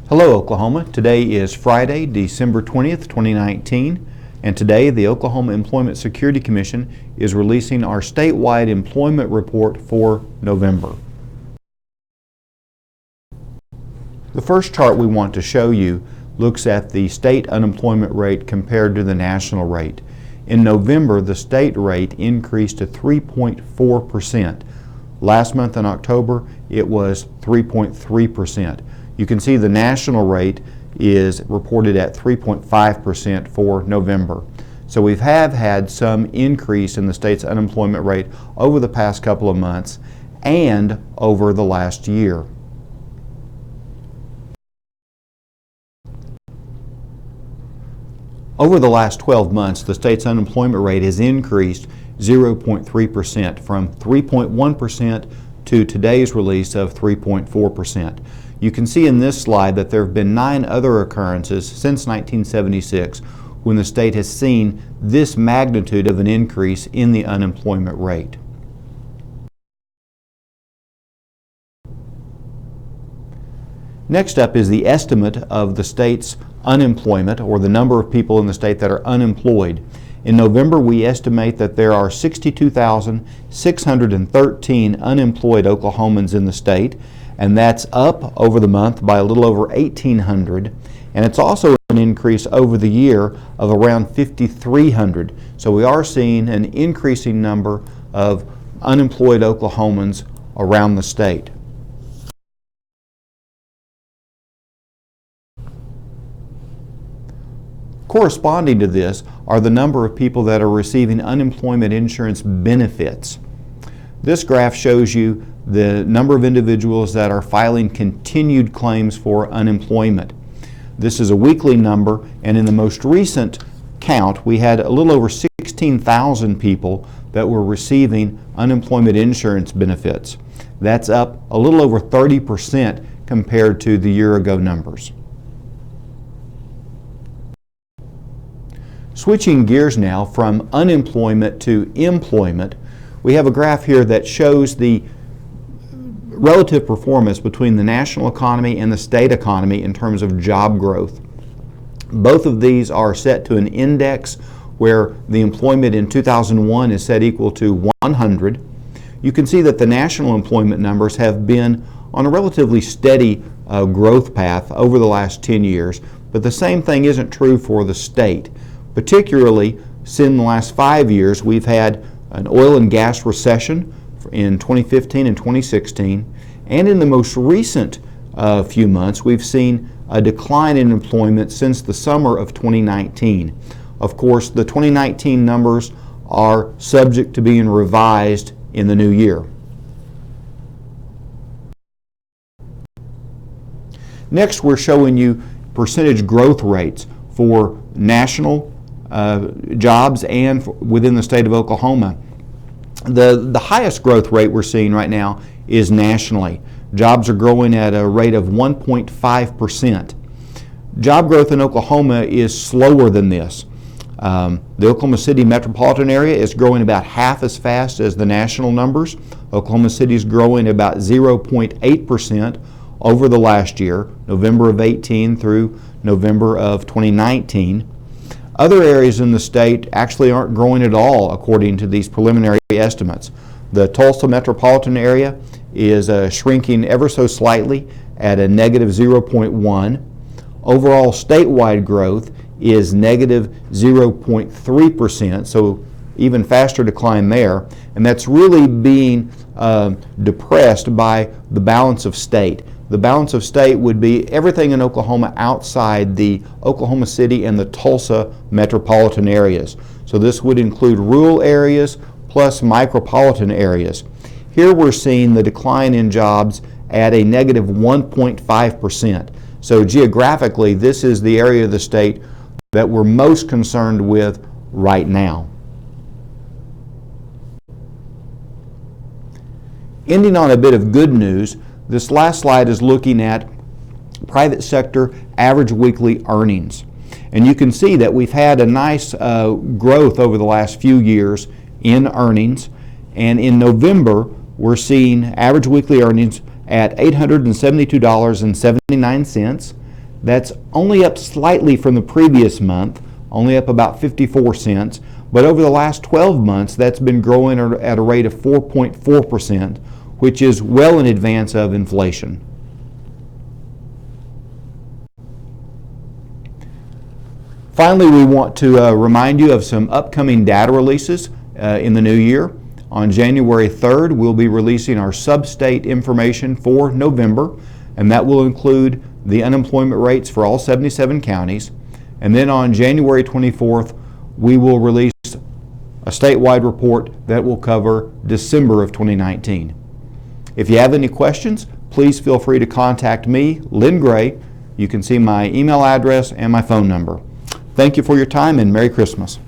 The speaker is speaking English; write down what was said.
Hello Oklahoma. Today is Friday, December 20th, 2019, and today the Oklahoma Employment Security Commission is releasing our statewide employment report for November. The first chart we want to show you looks at the state unemployment rate compared to the national rate. In November, the state rate increased to 3.4%. Last month in October, it was 3.3%. You can see the national rate is reported at 3.5% for November. So we have had some increase in the state's unemployment rate over the past couple of months and over the last year. Over the last 12 months, the state's unemployment rate has increased 0.3% from 3.1% to today's release of 3.4%. You can see in this slide that there have been 9 other occurrences since 1976 when the state has seen this magnitude of an increase in the unemployment rate. Next up is the estimate of the state's unemployment, or the number of people in the state that are unemployed. In November, we estimate that there are 62,613 unemployed Oklahomans in the state, and that's up over the month by a little over 1,800, and it's also an increase over the year of around 5,300. So we are seeing an increasing number of unemployed Oklahomans around the state. Corresponding to this are the number of people that are receiving unemployment insurance benefits. This graph shows you the number of individuals that are filing continued claims for unemployment. This is a weekly number, and in the most recent count, we had a little over 16,000 people that were receiving unemployment insurance benefits. That's up a little over 30% compared to the year ago numbers. Switching gears now from unemployment to employment, we have a graph here that shows the relative performance between the national economy and the state economy in terms of job growth. Both of these are set to an index where the employment in 2001 is set equal to 100. You can see that the national employment numbers have been on a relatively steady growth path over the last 10 years, but the same thing isn't true for the state. Particularly, in the last 5 years, we've had an oil and gas recession in 2015 and 2016, and in the most recent few months, we've seen a decline in employment since the summer of 2019. Of course, the 2019 numbers are subject to being revised in the new year. Next, we're showing you percentage growth rates for national jobs and within the state of Oklahoma. The highest growth rate we're seeing right now is nationally. Jobs are growing at a rate of 1.5%. Job growth in Oklahoma is slower than this. The Oklahoma City metropolitan area is growing about half as fast as the national numbers. Oklahoma City is growing about 0.8% over the last year, November of 18 through November of 2019. Other areas in the state actually aren't growing at all according to these preliminary estimates. The Tulsa metropolitan area is shrinking ever so slightly at a negative 0.1. Overall statewide growth is negative 0.3%, so even faster decline there, and that's really being depressed by the balance of state. The balance of state would be everything in Oklahoma outside the Oklahoma City and the Tulsa metropolitan areas. So this would include rural areas plus micropolitan areas. Here we're seeing the decline in jobs at a negative 1.5%. So geographically, this is the area of the state that we're most concerned with right now. Ending on a bit of good news, this last slide is looking at private sector average weekly earnings. And you can see that we've had a nice growth over the last few years in earnings. And in November, we're seeing average weekly earnings at $872.79. That's only up slightly from the previous month, only up about 54 cents. But over the last 12 months, that's been growing at a rate of 4.4%, which is well in advance of inflation. Finally, we want to remind you of some upcoming data releases in the new year. On January 3rd, we'll be releasing our sub-state information for November, and that will include the unemployment rates for all 77 counties. And then on January 24th, we will release a statewide report that will cover December of 2019. If you have any questions, please feel free to contact me, Lynn Gray. You can see my email address and my phone number. Thank you for your time, and Merry Christmas.